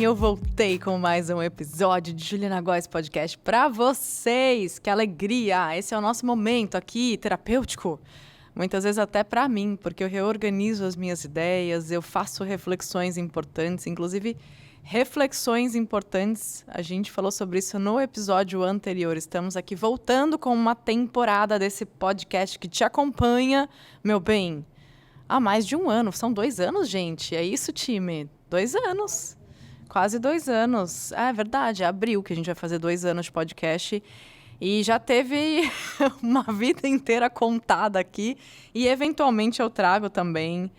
eu voltei com mais um episódio de Juliana Góes Podcast para vocês. Que alegria! Esse é o nosso momento aqui, terapêutico. Muitas vezes até para mim, porque eu reorganizo as minhas ideias, eu faço reflexões importantes, inclusive reflexões importantes. A gente falou sobre isso no episódio anterior. Estamos aqui voltando com uma temporada desse podcast que te acompanha, meu bem, há mais de um ano. São 2 anos, gente. É isso, time. 2 anos. Quase 2 anos. É verdade, é abril que a gente vai fazer 2 anos de podcast. E já teve uma vida inteira contada aqui. E, eventualmente, eu trago também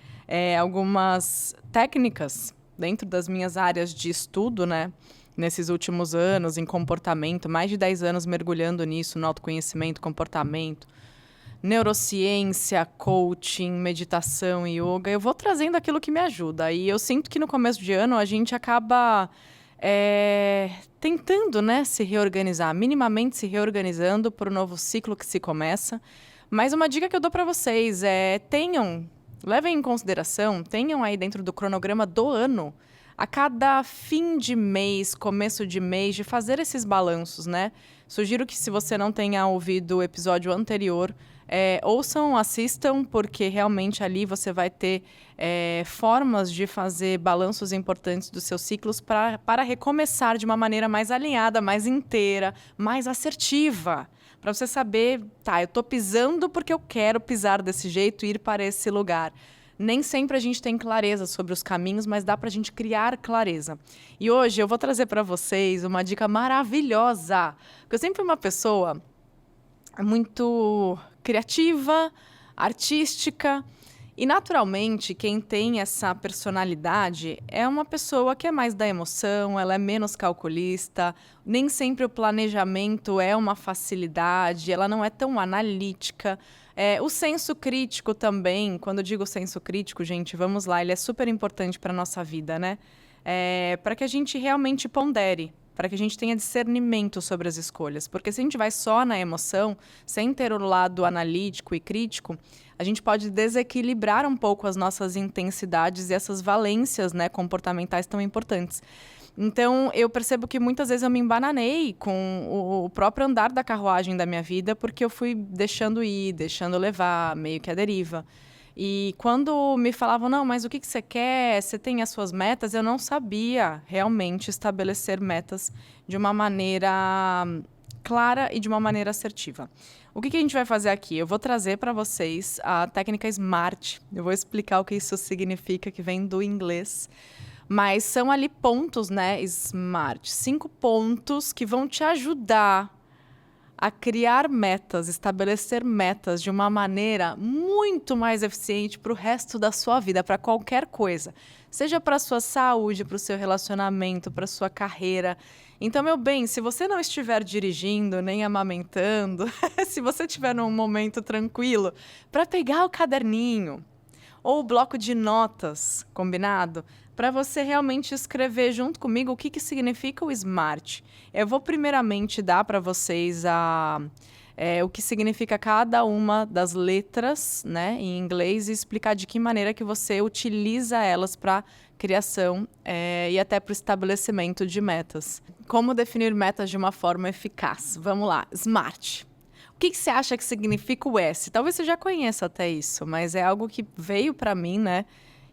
algumas técnicas dentro das minhas áreas de estudo, né? Nesses últimos anos, em comportamento. Mais de 10 anos mergulhando nisso, no autoconhecimento, comportamento, neurociência, coaching, meditação, yoga. Eu vou trazendo aquilo que me ajuda. E eu sinto que no começo de ano a gente acaba tentando, né, se reorganizar, minimamente se reorganizando para o novo ciclo que se começa. Mas uma dica que eu dou para vocês é levem em consideração, tenham aí dentro do cronograma do ano, a cada fim de mês, começo de mês, de fazer esses balanços, né? Sugiro que, se você não tenha ouvido o episódio anterior, ouçam, assistam, porque realmente ali você vai ter formas de fazer balanços importantes dos seus ciclos para recomeçar de uma maneira mais alinhada, mais inteira, mais assertiva. Para você saber, eu estou pisando porque eu quero pisar desse jeito e ir para esse lugar. Nem sempre a gente tem clareza sobre os caminhos, mas dá para a gente criar clareza. E hoje eu vou trazer para vocês uma dica maravilhosa. Porque eu sempre fui uma pessoa muito criativa, artística. E, naturalmente, quem tem essa personalidade é uma pessoa que é mais da emoção, ela é menos calculista, nem sempre o planejamento é uma facilidade, ela não é tão analítica. O senso crítico também, quando eu digo senso crítico, gente, vamos lá, ele é super importante para a nossa vida, né? Para que a gente realmente pondere, para que a gente tenha discernimento sobre as escolhas. Porque se a gente vai só na emoção, sem ter o lado analítico e crítico, a gente pode desequilibrar um pouco as nossas intensidades e essas valências, né, comportamentais tão importantes. Então, eu percebo que muitas vezes eu me embananei com o próprio andar da carruagem da minha vida, porque eu fui deixando ir, deixando levar, meio que a deriva. E quando me falavam, não, mas o que você quer? Você tem as suas metas? Eu não sabia realmente estabelecer metas de uma maneira clara e de uma maneira assertiva. O que a gente vai fazer aqui? Eu vou trazer para vocês a técnica SMART. Eu vou explicar o que isso significa, que vem do inglês. Mas são ali pontos, né, SMART. 5 pontos que vão te ajudar a criar metas, estabelecer metas de uma maneira muito mais eficiente para o resto da sua vida, para qualquer coisa. Seja para a sua saúde, para o seu relacionamento, para a sua carreira. Então, meu bem, se você não estiver dirigindo, nem amamentando, se você estiver num momento tranquilo, para pegar o caderninho ou o bloco de notas, combinado? Para você realmente escrever junto comigo o que significa o SMART. Eu vou primeiramente dar para vocês o que significa cada uma das letras, né, em inglês, e explicar de que maneira que você utiliza elas para criação e até para o estabelecimento de metas. Como definir metas de uma forma eficaz? Vamos lá, SMART. O que você acha que significa o S? Talvez você já conheça até isso, mas é algo que veio para mim, né?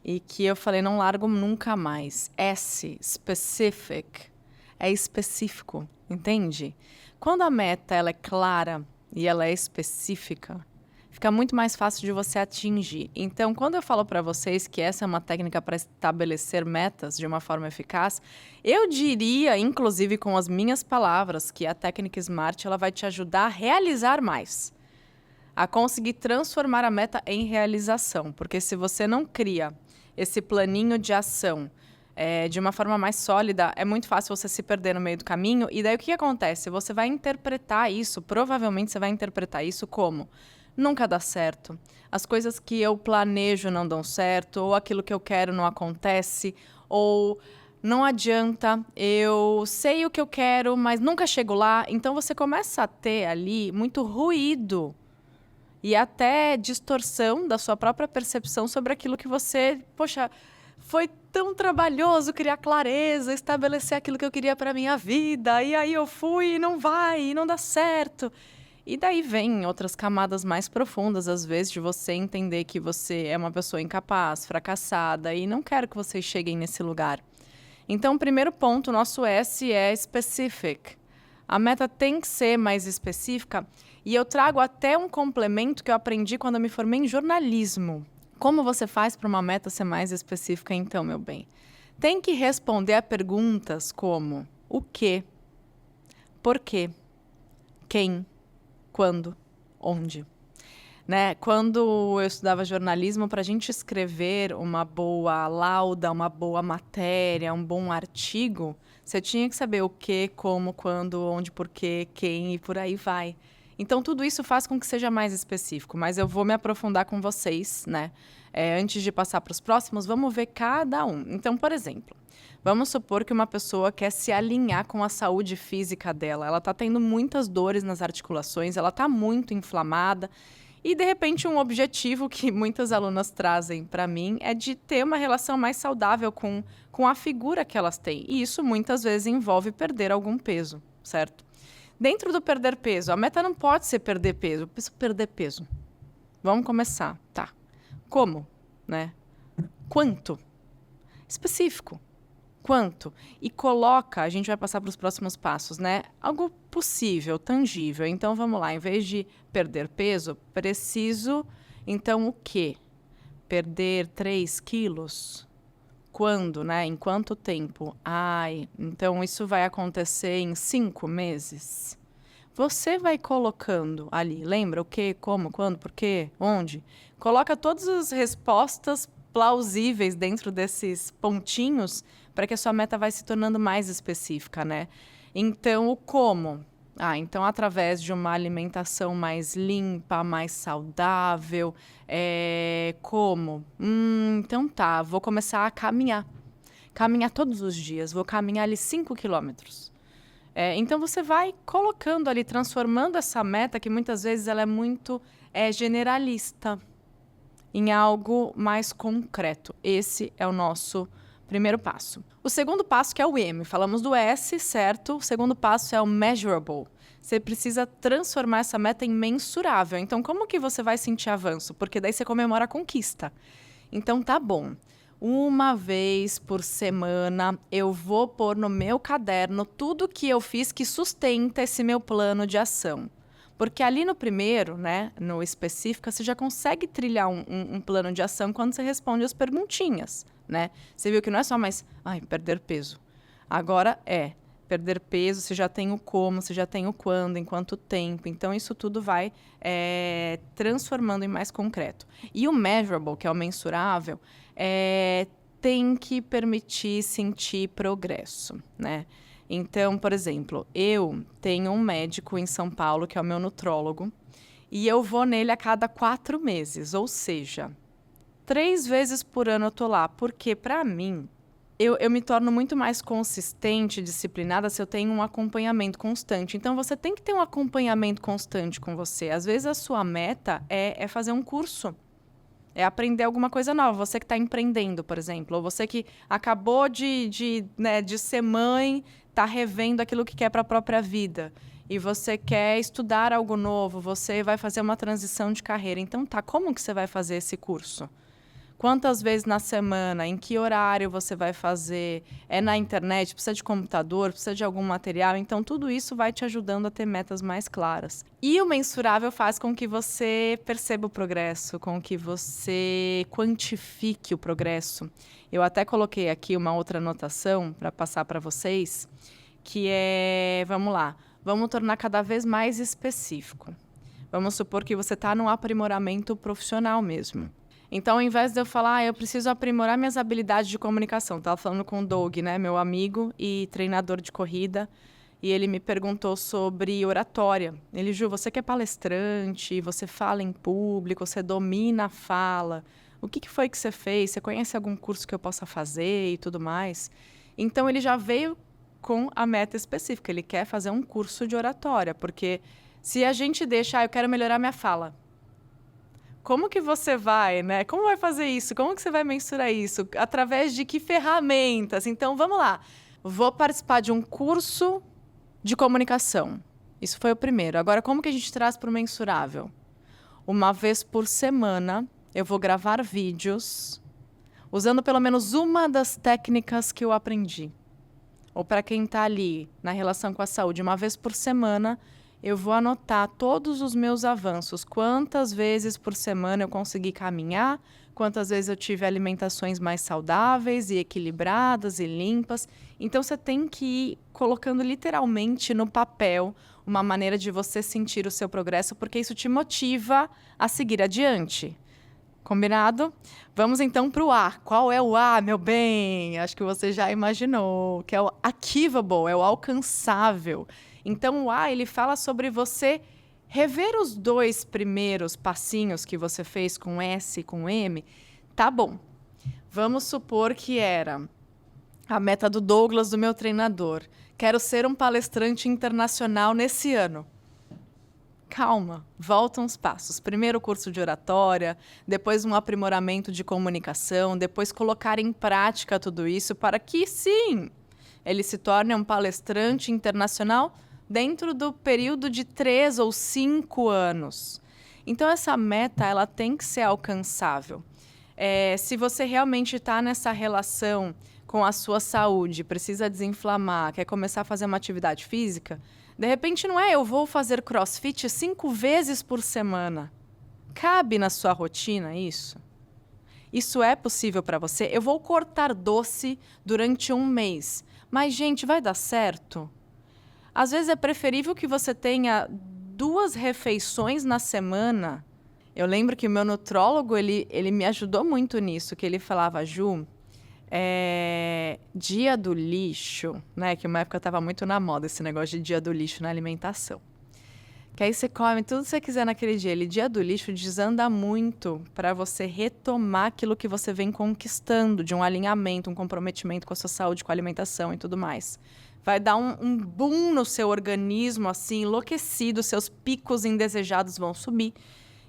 E que eu falei, não largo nunca mais. S, specific, é específico, entende? Quando a meta ela é clara e ela é específica, fica muito mais fácil de você atingir. Então, quando eu falo para vocês que essa é uma técnica para estabelecer metas de uma forma eficaz, eu diria, inclusive com as minhas palavras, que a técnica SMART ela vai te ajudar a realizar mais, a conseguir transformar a meta em realização. Porque se você não cria esse planinho de ação de uma forma mais sólida, é muito fácil você se perder no meio do caminho. E daí o que acontece? Você vai interpretar isso, provavelmente você vai interpretar isso como: nunca dá certo, as coisas que eu planejo não dão certo, ou aquilo que eu quero não acontece, ou não adianta, eu sei o que eu quero, mas nunca chego lá. Então você começa a ter ali muito ruído e até distorção da sua própria percepção sobre aquilo que você, foi tão trabalhoso criar clareza, estabelecer aquilo que eu queria para minha vida, e aí eu fui e não vai, e não dá certo. E daí vem outras camadas mais profundas, às vezes, de você entender que você é uma pessoa incapaz, fracassada, e não quero que vocês cheguem nesse lugar. Então, o primeiro ponto, nosso S é specific. A meta tem que ser mais específica, e eu trago até um complemento que eu aprendi quando eu me formei em jornalismo. Como você faz para uma meta ser mais específica, então, meu bem? Tem que responder a perguntas como o quê, por quê, quem, quando, onde. Né? Quando eu estudava jornalismo, para a gente escrever uma boa lauda, uma boa matéria, um bom artigo, você tinha que saber o que, como, quando, onde, porquê, quem e por aí vai. Então, tudo isso faz com que seja mais específico, mas eu vou me aprofundar com vocês, né? Antes de passar para os próximos, vamos ver cada um. Então, por exemplo, vamos supor que uma pessoa quer se alinhar com a saúde física dela. Ela está tendo muitas dores nas articulações, ela está muito inflamada. E, de repente, um objetivo que muitas alunas trazem para mim é de ter uma relação mais saudável com a figura que elas têm. E isso, muitas vezes, envolve perder algum peso, certo? Dentro do perder peso, a meta não pode ser perder peso. Eu preciso perder peso. Vamos começar. Tá. Como? Né? Quanto? Específico. Quanto? E coloca, a gente vai passar para os próximos passos, né? Algo possível, tangível. Então, vamos lá. Em vez de perder peso, preciso, então, o quê? Perder 3 quilos? Quando, né? Em quanto tempo? Então isso vai acontecer em 5 meses? Você vai colocando ali, lembra o quê, como, quando, por quê, onde? Coloca todas as respostas plausíveis dentro desses pontinhos para que a sua meta vai se tornando mais específica, né? Então, o como? Então, através de uma alimentação mais limpa, mais saudável. Como? Então tá, vou começar a caminhar. Caminhar todos os dias, vou caminhar ali 5 quilômetros. Então, você vai colocando ali, transformando essa meta, que muitas vezes ela é muito generalista, em algo mais concreto. Esse é o nosso primeiro passo. O segundo passo, que é o M, falamos do S, certo? O segundo passo é o measurable. Você precisa transformar essa meta em mensurável. Então, como que você vai sentir avanço? Porque daí você comemora a conquista. Então, tá bom. Uma vez por semana, eu vou pôr no meu caderno tudo que eu fiz que sustenta esse meu plano de ação. Porque ali no primeiro, né, no específico, você já consegue trilhar um plano de ação quando você responde as perguntinhas, né? Você viu que não é só mais, perder peso. Agora perder peso, você já tem o como, você já tem o quando, em quanto tempo. Então, isso tudo vai transformando em mais concreto. E o measurable, que é o mensurável, tem que permitir sentir progresso, né? Então, por exemplo, eu tenho um médico em São Paulo, que é o meu nutrólogo, e eu vou nele a cada 4 meses, ou seja, 3 vezes por ano eu tô lá, porque para mim, eu me torno muito mais consistente, disciplinada, se eu tenho um acompanhamento constante. Então, você tem que ter um acompanhamento constante com você. Às vezes, a sua meta é fazer um curso. É aprender alguma coisa nova. Você que está empreendendo, por exemplo, ou você que acabou de ser mãe, está revendo aquilo que quer para a própria vida, e você quer estudar algo novo, você vai fazer uma transição de carreira. Então, como que você vai fazer esse curso? Quantas vezes na semana? Em que horário você vai fazer? É na internet? Precisa de computador? Precisa de algum material? Então, tudo isso vai te ajudando a ter metas mais claras. E o mensurável faz com que você perceba o progresso, com que você quantifique o progresso. Eu até coloquei aqui uma outra anotação para passar para vocês, que vamos lá, vamos tornar cada vez mais específico. Vamos supor que você está num aprimoramento profissional mesmo. Então, ao invés de eu falar, eu preciso aprimorar minhas habilidades de comunicação. Estava falando com o Doug, né, meu amigo e treinador de corrida, e ele me perguntou sobre oratória. Ele, Ju, você que é palestrante, você fala em público, você domina a fala. O que foi que você fez? Você conhece algum curso que eu possa fazer e tudo mais? Então, ele já veio com a meta específica. Ele quer fazer um curso de oratória, porque se a gente deixa, eu quero melhorar minha fala. Como que você vai, né? Como vai fazer isso? Como que você vai mensurar isso? Através de que ferramentas? Então, vamos lá. Vou participar de um curso de comunicação. Isso foi o primeiro. Agora, como que a gente traz para o mensurável? Uma vez por semana, eu vou gravar vídeos usando pelo menos uma das técnicas que eu aprendi. Ou para quem está ali na relação com a saúde, uma vez por semana, eu vou anotar todos os meus avanços. Quantas vezes por semana eu consegui caminhar, quantas vezes eu tive alimentações mais saudáveis e equilibradas e limpas. Então, você tem que ir colocando literalmente no papel uma maneira de você sentir o seu progresso, porque isso te motiva a seguir adiante. Combinado? Vamos então para o A. Qual é o A, meu bem? Acho que você já imaginou, que é o achievable, é o alcançável. Então, o A, ele fala sobre você rever os 2 primeiros passinhos que você fez com S e com M. Tá bom. Vamos supor que era a meta do Douglas, do meu treinador. Quero ser um palestrante internacional nesse ano. Calma, volta uns passos. Primeiro o curso de oratória, depois um aprimoramento de comunicação, depois colocar em prática tudo isso para que, sim, ele se torne um palestrante internacional dentro do período de 3 ou 5 anos. Então, essa meta ela tem que ser alcançável. Se você realmente está nessa relação com a sua saúde, precisa desinflamar, quer começar a fazer uma atividade física, de repente não é eu vou fazer crossfit 5 vezes por semana. Cabe na sua rotina isso? Isso é possível para você? Eu vou cortar doce durante 1 mês. Mas, gente, vai dar certo? Às vezes é preferível que você tenha 2 refeições na semana. Eu lembro que o meu nutrólogo, ele me ajudou muito nisso, que ele falava, Ju, dia do lixo, né? Que uma época estava muito na moda esse negócio de dia do lixo na alimentação. Que aí você come tudo que você quiser naquele dia. Dia do lixo desanda muito para você retomar aquilo que você vem conquistando, de um alinhamento, um comprometimento com a sua saúde, com a alimentação e tudo mais. Vai dar um boom no seu organismo, assim, enlouquecido, seus picos indesejados vão subir.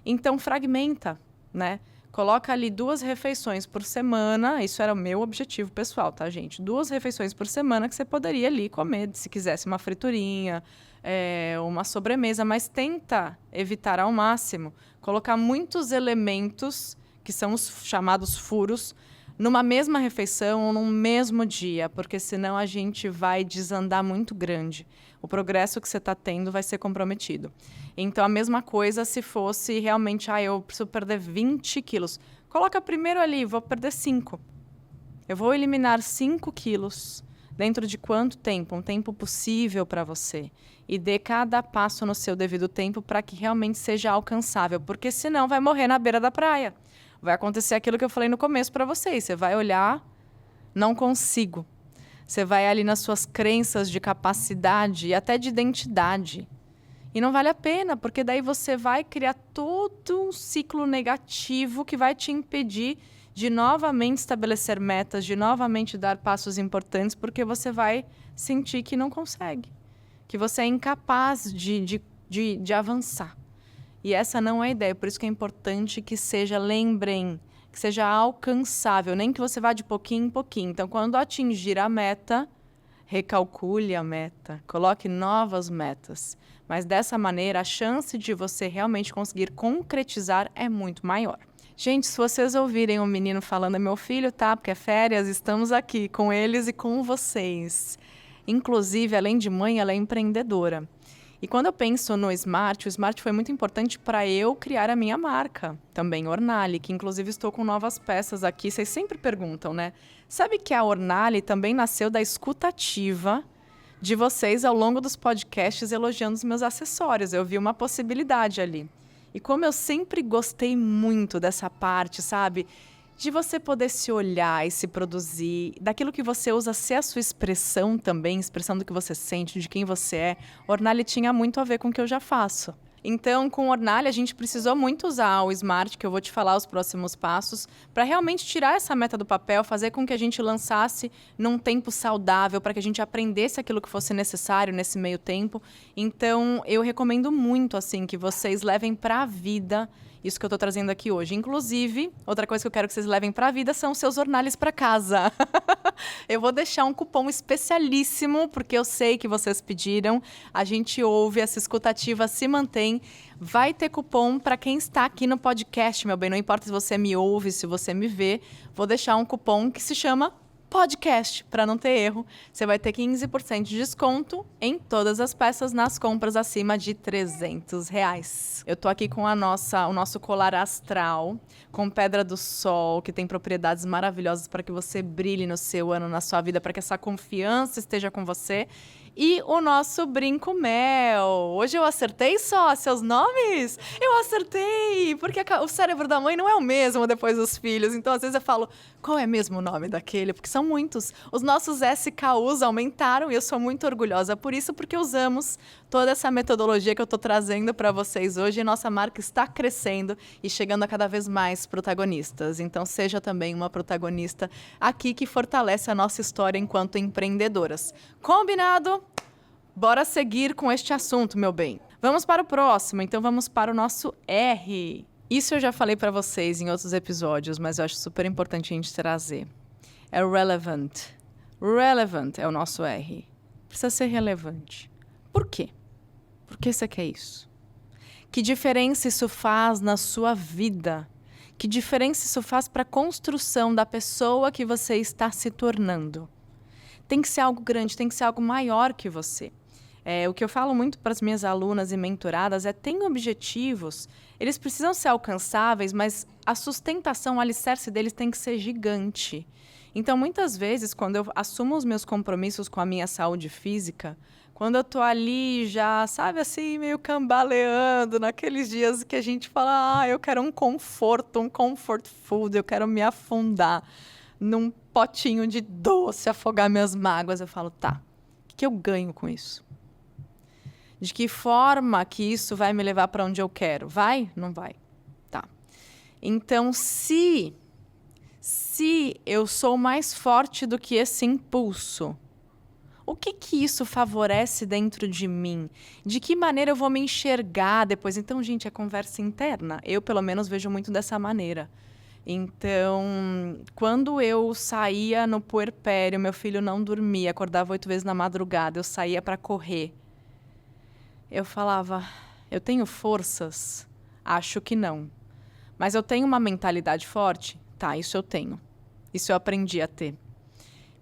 Então, fragmenta, né? Coloca ali 2 refeições por semana. Isso era o meu objetivo pessoal, tá, gente? 2 refeições por semana que você poderia ali comer, se quisesse uma friturinha, uma sobremesa, mas tenta evitar ao máximo colocar muitos elementos, que são os chamados furos, numa mesma refeição ou num mesmo dia, porque senão a gente vai desandar muito grande. O progresso que você está tendo vai ser comprometido. Então, a mesma coisa se fosse realmente, eu preciso perder 20 quilos. Coloca primeiro ali, vou perder 5. Eu vou eliminar 5 quilos. Dentro de quanto tempo? Um tempo possível para você. E dê cada passo no seu devido tempo para que realmente seja alcançável, porque senão vai morrer na beira da praia. Vai acontecer aquilo que eu falei no começo para vocês. Você vai olhar, não consigo. Você vai ali nas suas crenças de capacidade e até de identidade. E não vale a pena, porque daí você vai criar todo um ciclo negativo que vai te impedir de novamente estabelecer metas, de novamente dar passos importantes, porque você vai sentir que não consegue, que você é incapaz de avançar. E essa não é a ideia, por isso que é importante que seja, lembrem, que seja alcançável, nem que você vá de pouquinho em pouquinho. Então, quando atingir a meta, recalcule a meta, coloque novas metas. Mas dessa maneira, a chance de você realmente conseguir concretizar é muito maior. Gente, se vocês ouvirem um menino falando, é meu filho, tá? Porque é férias, estamos aqui com eles e com vocês. Inclusive, além de mãe, ela é empreendedora. E quando eu penso no Smart, o Smart foi muito importante para eu criar a minha marca. Também Ornali, que inclusive estou com novas peças aqui. Vocês sempre perguntam, né? Sabe que a Ornali também nasceu da escutativa de vocês ao longo dos podcasts elogiando os meus acessórios. Eu vi uma possibilidade ali. E como eu sempre gostei muito dessa parte, sabe? De você poder se olhar e se produzir, daquilo que você usa ser a sua expressão também, expressão do que você sente, de quem você é. Ornali tinha muito a ver com o que eu já faço. Então, com Ornali, a gente precisou muito usar o Smart, que eu vou te falar os próximos passos, para realmente tirar essa meta do papel, fazer com que a gente lançasse num tempo saudável, para que a gente aprendesse aquilo que fosse necessário nesse meio tempo. Então, eu recomendo muito assim que vocês levem para a vida Isso que eu tô trazendo aqui hoje. Inclusive, outra coisa que eu quero que vocês levem pra vida são os seus jornais para casa. Eu vou deixar um cupom especialíssimo, porque eu sei que vocês pediram. A gente ouve, essa escutativa se mantém. Vai ter cupom para quem está aqui no podcast, meu bem. Não importa se você me ouve, se você me vê. Vou deixar um cupom que se chama podcast, para não ter erro. Você vai ter 15% de desconto em todas as peças nas compras acima de R$300. Eu tô aqui com o nosso colar astral, com pedra do sol, que tem propriedades maravilhosas para que você brilhe no seu ano, na sua vida, para que essa confiança esteja com você. E o nosso brinco mel. Hoje eu acertei só seus nomes? Eu acertei! Porque o cérebro da mãe não é o mesmo depois dos filhos. Então, às vezes eu falo, qual é mesmo o nome daquele? Porque são muitos. Os nossos SKUs aumentaram e eu sou muito orgulhosa por isso, porque usamos toda essa metodologia que eu estou trazendo para vocês hoje. E nossa marca está crescendo e chegando a cada vez mais protagonistas. Então, seja também uma protagonista aqui que fortalece a nossa história enquanto empreendedoras. Combinado? Bora seguir com este assunto, meu bem. Vamos para o próximo, então vamos para o nosso R. Isso eu já falei para vocês em outros episódios, mas eu acho super importante a gente trazer. É relevant. Relevant é o nosso R. Precisa ser relevante. Por quê? Por que você quer isso? Que diferença isso faz na sua vida? Que diferença isso faz para a construção da pessoa que você está se tornando? Tem que ser algo grande, tem que ser algo maior que você. O que eu falo muito para as minhas alunas e mentoradas é: tem objetivos, eles precisam ser alcançáveis, mas a sustentação, o alicerce deles tem que ser gigante. Então, muitas vezes, quando eu assumo os meus compromissos com a minha saúde física, quando eu tô ali já, sabe, assim, meio cambaleando, naqueles dias que a gente fala, eu quero um comfort food, eu quero me afundar num potinho de doce, afogar minhas mágoas, eu falo, tá, o que eu ganho com isso? De que forma que isso vai me levar para onde eu quero? Vai? Não vai. Tá. Então, se eu sou mais forte do que esse impulso, o que isso favorece dentro de mim? De que maneira eu vou me enxergar depois? Então, gente, é conversa interna. Eu, pelo menos, vejo muito dessa maneira. Então, quando eu saía no puerpério, meu filho não dormia, acordava 8 vezes na madrugada, eu saía para correr. Eu falava, eu tenho forças? Acho que não. Mas eu tenho uma mentalidade forte? Tá, isso eu tenho. Isso eu aprendi a ter.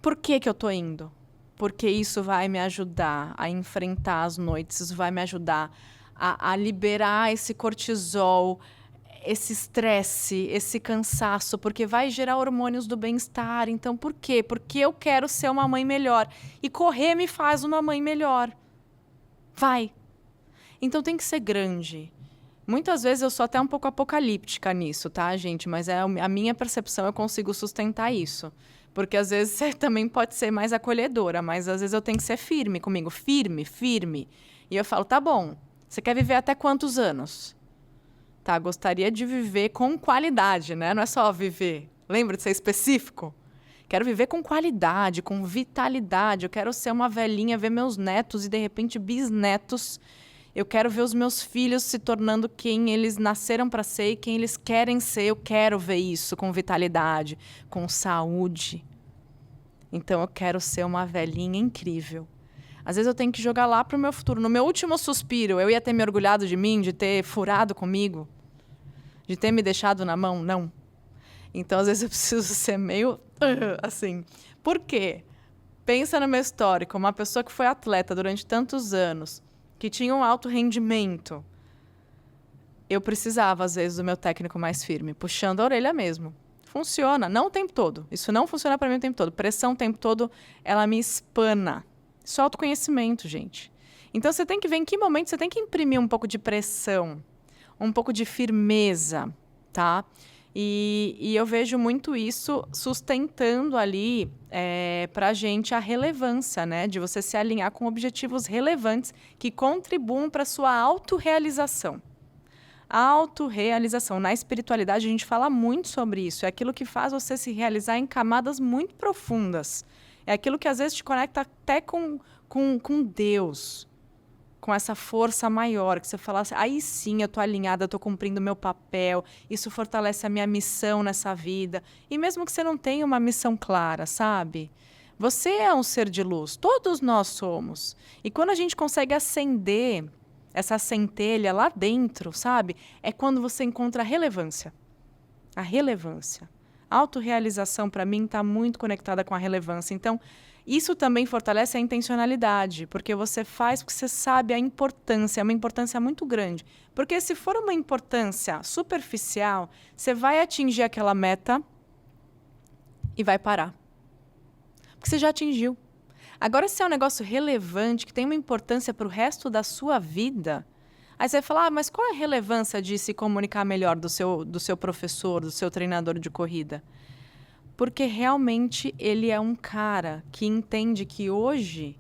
Por que eu tô indo? Porque isso vai me ajudar a enfrentar as noites, isso vai me ajudar a liberar esse cortisol, esse estresse, esse cansaço, porque vai gerar hormônios do bem-estar. Então, por quê? Porque eu quero ser uma mãe melhor. E correr me faz uma mãe melhor. Vai. Então tem que ser grande. Muitas vezes eu sou até um pouco apocalíptica nisso, tá, gente? Mas é a minha percepção, eu consigo sustentar isso. Porque às vezes você também pode ser mais acolhedora, mas às vezes eu tenho que ser firme comigo. Firme, firme. E eu falo, tá bom, você quer viver até quantos anos? Tá, gostaria de viver com qualidade, né? Não é só viver. Lembra de ser específico? Quero viver com qualidade, com vitalidade. Eu quero ser uma velhinha, ver meus netos e, de repente, bisnetos. Eu quero ver os meus filhos se tornando quem eles nasceram para ser e quem eles querem ser. Eu quero ver isso com vitalidade, com saúde. Então, eu quero ser uma velhinha incrível. Às vezes eu tenho que jogar lá para o meu futuro. No meu último suspiro, eu ia ter me orgulhado de mim, de ter furado comigo, de ter me deixado na mão? Não. Então, às vezes eu preciso ser meio assim. Por quê? Pensa no meu histórico. Uma pessoa que foi atleta durante tantos anos, que tinha um alto rendimento, eu precisava, às vezes, do meu técnico mais firme, puxando a orelha mesmo. Funciona, não o tempo todo. Isso não funciona para mim o tempo todo. Pressão o tempo todo, ela me espana. Isso é autoconhecimento, gente. Então, você tem que ver em que momento você tem que imprimir um pouco de pressão, um pouco de firmeza, tá? E eu vejo muito isso sustentando ali para a gente a relevância, né? De você se alinhar com objetivos relevantes que contribuam para a sua autorrealização. A autorrealização. Na espiritualidade, a gente fala muito sobre isso. É aquilo que faz você se realizar em camadas muito profundas. É aquilo que às vezes te conecta até com Deus. com essa força maior, que você fala assim, aí sim eu tô alinhada, eu tô cumprindo o meu papel, isso fortalece a minha missão nessa vida. E mesmo que você não tenha uma missão clara, sabe? Você é um ser de luz, todos nós somos. E quando a gente consegue acender essa centelha lá dentro, sabe? É quando você encontra a relevância. A relevância. A autorrealização, para mim, está muito conectada com a relevância. Então, isso também fortalece a intencionalidade, porque você faz porque você sabe a importância, é uma importância muito grande. Porque se for uma importância superficial, você vai atingir aquela meta e vai parar. Porque você já atingiu. Agora, se é um negócio relevante, que tem uma importância para o resto da sua vida, aí você vai falar, mas qual é a relevância de se comunicar melhor do seu professor, do seu treinador de corrida? Porque realmente ele é um cara que entende que hoje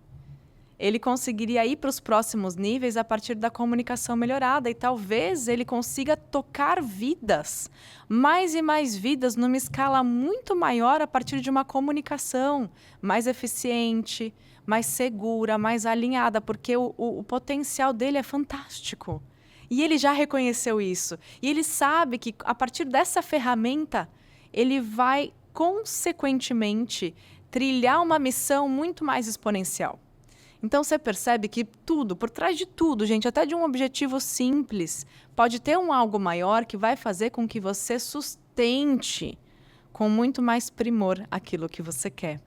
ele conseguiria ir para os próximos níveis a partir da comunicação melhorada e talvez ele consiga tocar vidas, mais e mais vidas, numa escala muito maior a partir de uma comunicação mais eficiente, mais segura, mais alinhada, porque o potencial dele é fantástico. E ele já reconheceu isso. E ele sabe que a partir dessa ferramenta, ele vai consequentemente, trilhar uma missão muito mais exponencial. Então, você percebe que tudo, por trás de tudo, gente, até de um objetivo simples, pode ter um algo maior que vai fazer com que você sustente com muito mais primor aquilo que você quer.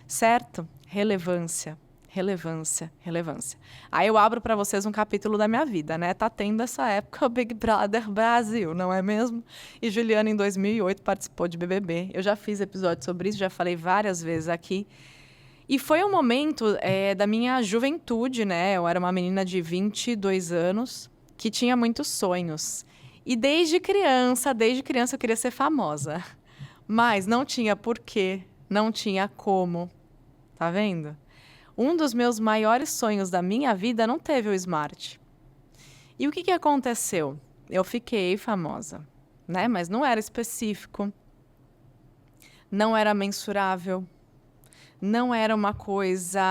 Certo? Relevância. Relevância, relevância. Aí eu abro para vocês um capítulo da minha vida, né? Tá tendo essa época o Big Brother Brasil, não é mesmo? E Juliana, em 2008, participou de BBB. Eu já fiz episódio sobre isso, já falei várias vezes aqui. E foi um momento da minha juventude, né? Eu era uma menina de 22 anos que tinha muitos sonhos. E desde criança eu queria ser famosa. Mas não tinha porquê, não tinha como. Tá vendo? Um dos meus maiores sonhos da minha vida não teve o Smart. E o que aconteceu? Eu fiquei famosa, né? Mas não era específico, não era mensurável, não era uma coisa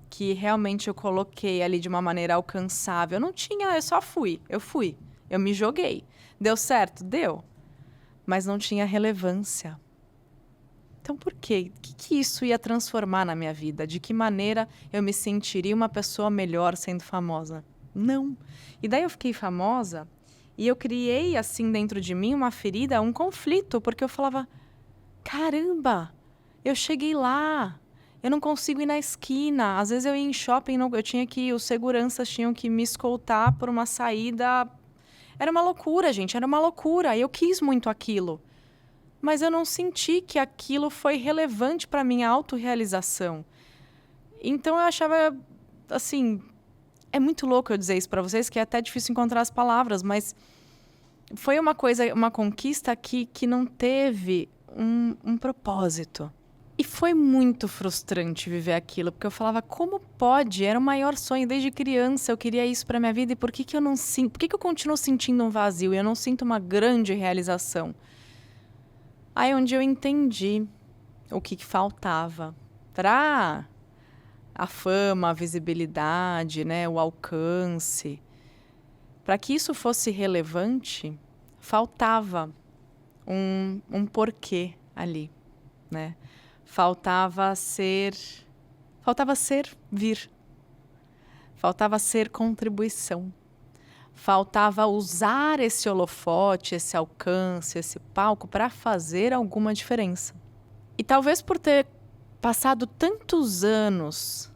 que realmente eu coloquei ali de uma maneira alcançável. Eu não tinha, eu fui, eu me joguei. Deu certo? Deu. Mas não tinha relevância. Então, por quê? O que isso ia transformar na minha vida? De que maneira eu me sentiria uma pessoa melhor sendo famosa? Não. E daí eu fiquei famosa e eu criei, assim, dentro de mim, uma ferida, um conflito, porque eu falava, caramba, eu cheguei lá, eu não consigo ir na esquina. Às vezes eu ia em shopping, os seguranças tinham que me escoltar por uma saída. Era uma loucura, gente, era uma loucura. Eu quis muito aquilo. Mas eu não senti que aquilo foi relevante para a minha autorrealização. Então, eu achava, assim, é muito louco eu dizer isso para vocês, que é até difícil encontrar as palavras, mas foi uma conquista que não teve um propósito. E foi muito frustrante viver aquilo, porque eu falava, como pode? Era o maior sonho desde criança, eu queria isso para minha vida, e por que eu não sinto? Por que eu continuo sentindo um vazio e eu não sinto uma grande realização? Aí onde eu entendi o que faltava para a fama, a visibilidade, né, o alcance. Para que isso fosse relevante, faltava um porquê ali, né? Faltava ser vir. Faltava ser contribuição. Faltava usar esse holofote, esse alcance, esse palco para fazer alguma diferença. E talvez por ter passado tantos anos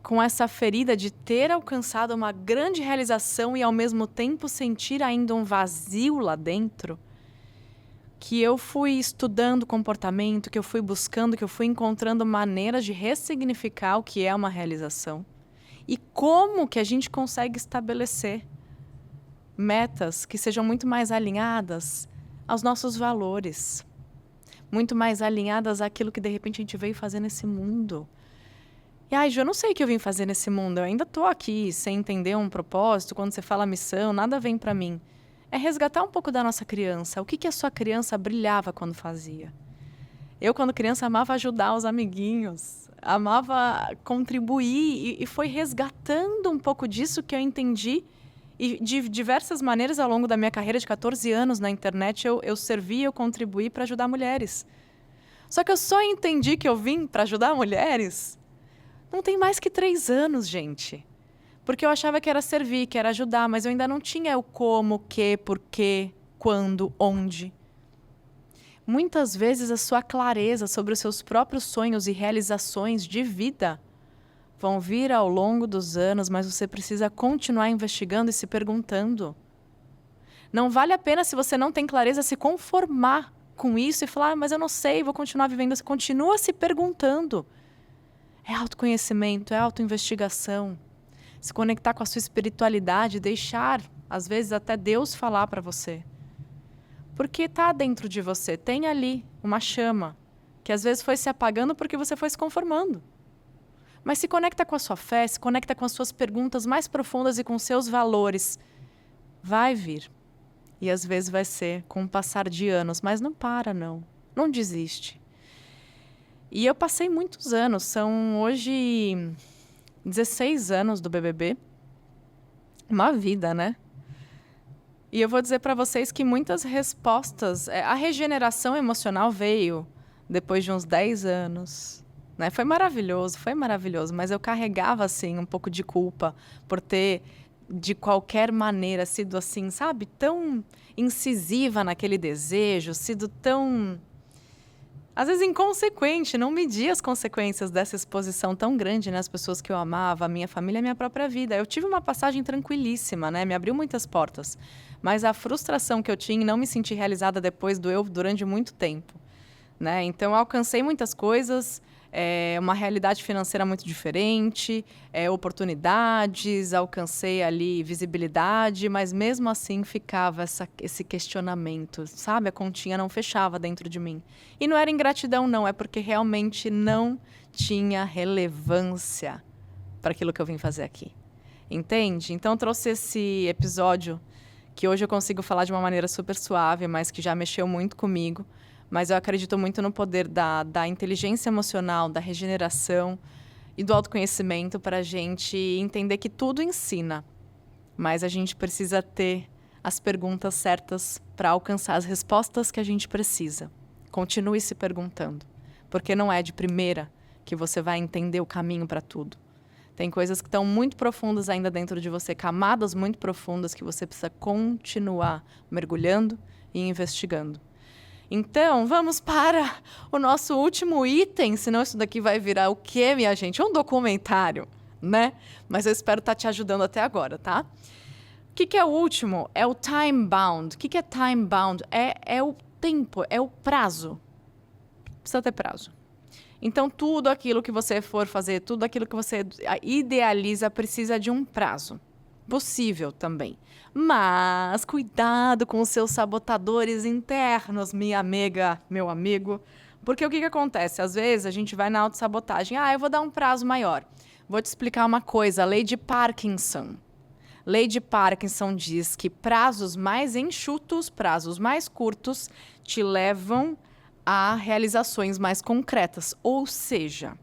com essa ferida de ter alcançado uma grande realização e ao mesmo tempo sentir ainda um vazio lá dentro, que eu fui estudando comportamento, que eu fui buscando, que eu fui encontrando maneiras de ressignificar o que é uma realização. E como que a gente consegue estabelecer metas que sejam muito mais alinhadas aos nossos valores, muito mais alinhadas àquilo que de repente a gente veio fazer nesse mundo. E Ju, eu não sei o que eu vim fazer nesse mundo, eu ainda estou aqui sem entender um propósito, quando você fala missão, nada vem para mim. É resgatar um pouco da nossa criança, o que a sua criança brilhava quando fazia. Eu, quando criança, amava ajudar os amiguinhos. amava contribuir e foi resgatando um pouco disso que eu entendi. E de diversas maneiras ao longo da minha carreira de 14 anos na internet, eu servi, eu contribuí para ajudar mulheres. Só que eu só entendi que eu vim para ajudar mulheres não tem mais que 3 anos, gente. Porque eu achava que era servir, que era ajudar, mas eu ainda não tinha o como, o que, porquê, quando, onde. Muitas vezes a sua clareza sobre os seus próprios sonhos e realizações de vida vão vir ao longo dos anos, mas você precisa continuar investigando e se perguntando. Não vale a pena, se você não tem clareza, se conformar com isso e falar, mas eu não sei, vou continuar vivendo. Você continua se perguntando. É autoconhecimento, é autoinvestigação. Se conectar com a sua espiritualidade, deixar, às vezes, até Deus falar para você. Porque está dentro de você, tem ali uma chama, que às vezes foi se apagando porque você foi se conformando. Mas se conecta com a sua fé, se conecta com as suas perguntas mais profundas e com seus valores. Vai vir. E às vezes vai ser com o passar de anos, mas não para, não. Não desiste. E eu passei muitos anos, são hoje 16 anos do BBB. Uma vida, né? E eu vou dizer para vocês que muitas respostas... A regeneração emocional veio depois de uns 10 anos. Né? Foi maravilhoso, mas eu carregava, assim, um pouco de culpa por ter, de qualquer maneira, sido assim, sabe? Tão incisiva naquele desejo, sido tão... às vezes inconsequente, não medir as consequências dessa exposição tão grande nas pessoas que eu amava, a minha família e a minha própria vida. Eu tive uma passagem tranquilíssima, né? Me abriu muitas portas. Mas a frustração que eu tinha em não me sentir realizada depois doeu durante muito tempo. Né? Então, eu alcancei muitas coisas, uma realidade financeira muito diferente, oportunidades, alcancei ali visibilidade, mas mesmo assim ficava esse questionamento, sabe? A continha não fechava dentro de mim. E não era ingratidão, não, é porque realmente não tinha relevância para aquilo que eu vim fazer aqui. Entende? Então, eu trouxe esse episódio que hoje eu consigo falar de uma maneira super suave, mas que já mexeu muito comigo. Mas eu acredito muito no poder da inteligência emocional, da regeneração e do autoconhecimento para a gente entender que tudo ensina. Mas a gente precisa ter as perguntas certas para alcançar as respostas que a gente precisa. Continue se perguntando, porque não é de primeira que você vai entender o caminho para tudo. Tem coisas que estão muito profundas ainda dentro de você, camadas muito profundas que você precisa continuar mergulhando e investigando. Então, vamos para o nosso último item, senão isso daqui vai virar o quê, minha gente? Um documentário, né? Mas eu espero estar te ajudando até agora, tá? O que é o último? É o time bound. O que é time bound? É o tempo, é o prazo. Precisa ter prazo. Então, tudo aquilo que você for fazer, tudo aquilo que você idealiza precisa de um prazo. Possível também. Mas cuidado com os seus sabotadores internos, minha amiga, meu amigo. Porque o que acontece? Às vezes a gente vai na autossabotagem. Eu vou dar um prazo maior. Vou te explicar uma coisa. A lei de Parkinson. Lei de Parkinson diz que prazos mais enxutos, prazos mais curtos, te levam a realizações mais concretas. Ou seja,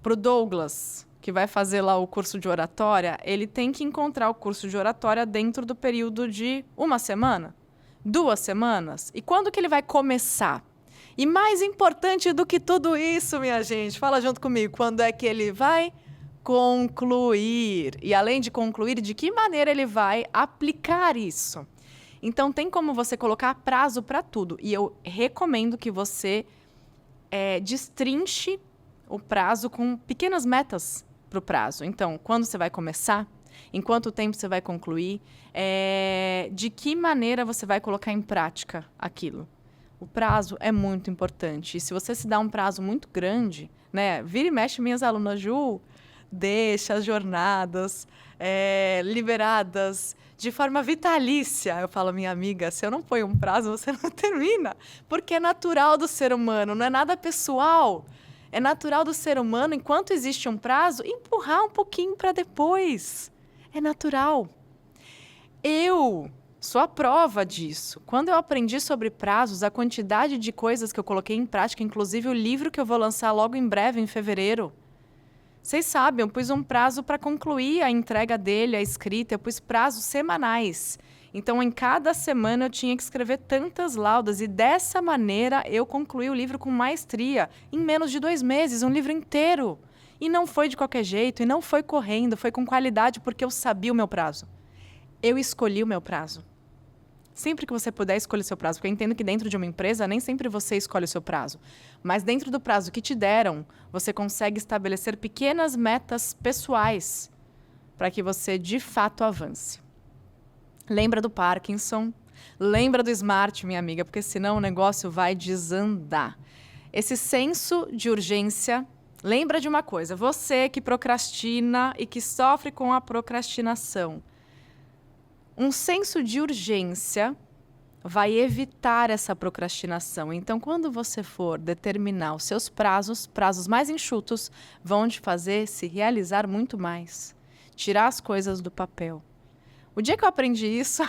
para o Douglas, que vai fazer lá o curso de oratória, ele tem que encontrar o curso de oratória dentro do período de 1 semana, 2 semanas. E quando que ele vai começar? E mais importante do que tudo isso, minha gente, fala junto comigo, quando é que ele vai concluir? E além de concluir, de que maneira ele vai aplicar isso? Então, tem como você colocar prazo para tudo. E eu recomendo que você destrinche o prazo com pequenas metas para o prazo. Então, quando você vai começar, em quanto tempo você vai concluir, de que maneira você vai colocar em prática aquilo. O prazo é muito importante. E se você se dá um prazo muito grande, né? Vira e mexe minhas alunas, Ju, deixa as jornadas liberadas de forma vitalícia. Eu falo, minha amiga, se eu não ponho um prazo, você não termina. Porque é natural do ser humano, não é nada pessoal. É natural do ser humano, enquanto existe um prazo, empurrar um pouquinho para depois. É natural. Eu Sou a prova disso. Quando eu aprendi sobre prazos, a quantidade de coisas que eu coloquei em prática, inclusive o livro que eu vou lançar logo em breve, em fevereiro. Vocês sabem, eu pus um prazo para concluir a entrega dele, a escrita, eu pus prazos semanais. Então, em cada semana eu tinha que escrever tantas laudas e dessa maneira eu concluí o livro com maestria, em menos de 2 meses, um livro inteiro. E não foi de qualquer jeito, e não foi correndo, foi com qualidade porque eu sabia o meu prazo. Eu escolhi o meu prazo. Sempre que você puder, escolha o seu prazo, porque eu entendo que dentro de uma empresa nem sempre você escolhe o seu prazo. Mas dentro do prazo que te deram, você consegue estabelecer pequenas metas pessoais para que você de fato avance. Lembra do Parkinson, lembra do Smart, minha amiga, porque senão o negócio vai desandar. Esse senso de urgência, lembra de uma coisa, você que procrastina e que sofre com a procrastinação, um senso de urgência vai evitar essa procrastinação. Então, quando você for determinar os seus prazos mais enxutos, vão te fazer se realizar muito mais. Tirar as coisas do papel. O dia que eu aprendi isso,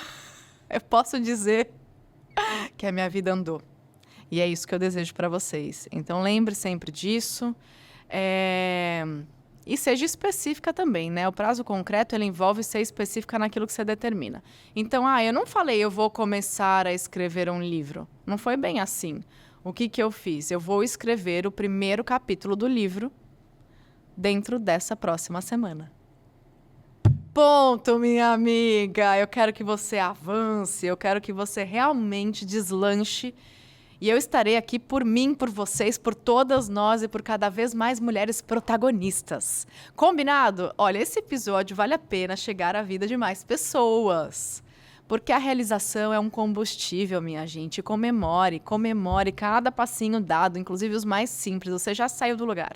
eu posso dizer que a minha vida andou. E é isso que eu desejo para vocês. Então, lembre sempre disso. E seja específica também, né? O prazo concreto, ele envolve ser específica naquilo que você determina. Então, eu não falei, eu vou começar a escrever um livro. Não foi bem assim. O que eu fiz? Eu vou escrever o primeiro capítulo do livro dentro dessa próxima semana. Ponto, minha amiga! Eu quero que você avance, eu quero que você realmente deslanche. E eu estarei aqui por mim, por vocês, por todas nós e por cada vez mais mulheres protagonistas. Combinado? Olha, esse episódio vale a pena chegar à vida de mais pessoas. Porque a realização é um combustível, minha gente. Comemore cada passinho dado, inclusive os mais simples. Você já saiu do lugar.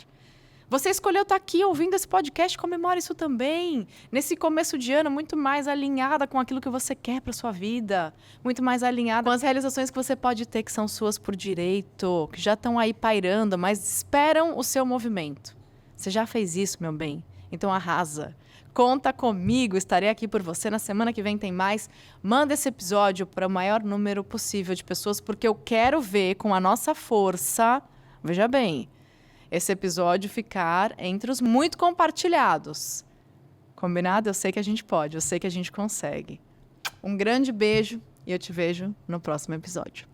Você escolheu estar aqui ouvindo esse podcast, comemore isso também. Nesse começo de ano, muito mais alinhada com aquilo que você quer para sua vida. Muito mais alinhada com as realizações que você pode ter, que são suas por direito, que já estão aí pairando, mas esperam o seu movimento. Você já fez isso, meu bem? Então arrasa. Conta comigo, estarei aqui por você. Na semana que vem tem mais. Manda esse episódio para o maior número possível de pessoas, porque eu quero ver com a nossa força, veja bem, esse episódio ficar entre os muito compartilhados. Combinado? Eu sei que a gente pode, eu sei que a gente consegue. Um grande beijo e eu te vejo no próximo episódio.